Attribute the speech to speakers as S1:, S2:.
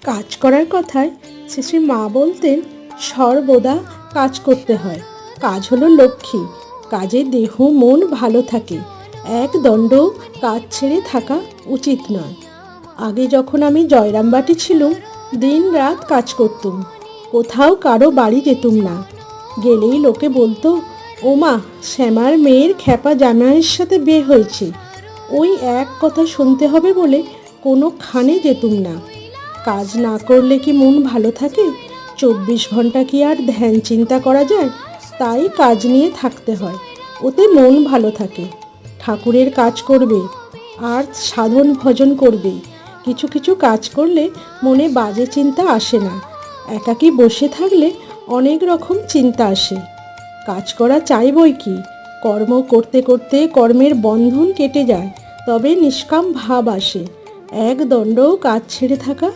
S1: কাজ করার কথায় শেষে মা বলতেন, সর্বদা কাজ করতে হয়। কাজ হলো লক্ষ্মী। কাজে দেহ মন ভালো থাকে। এক দণ্ডও কাজ ছেড়ে থাকা উচিত নয়। আগে যখন আমি জয়রামবাটি ছিলুম, দিন রাত কাজ করতুম। কোথাও কারো বাড়ি যেতুম না। গেলেই লোকে বলতো, ওমা, শ্যামার মেয়ের খ্যাপা জামাইয়ের সাথে বিয়ে হয়েছে। ওই এক কথা শুনতে হবে বলে কোনো খানে যেতুম না। কাজ না করলে কি মন ভালো থাকে? 24 ঘন্টা কি আর ধ্যান চিন্তা করা যায়? তাই কাজ নিয়ে থাকতে হয়, ওতে মন ভালো থাকে। ঠাকুরের কাজ করবে আর সাধন ভজন করবে। কিছু কিছু কাজ করলে মনে বাজে চিন্তা আসে না। একাকী বসে থাকলে অনেক রকম চিন্তা আসে। কাজ করা চাই বই কি। কর্ম করতে করতে কর্মের বন্ধন কেটে যায়, তবে নিষ্কাম ভাব আসে। এক দণ্ডও কাজ ছেড়ে থাকা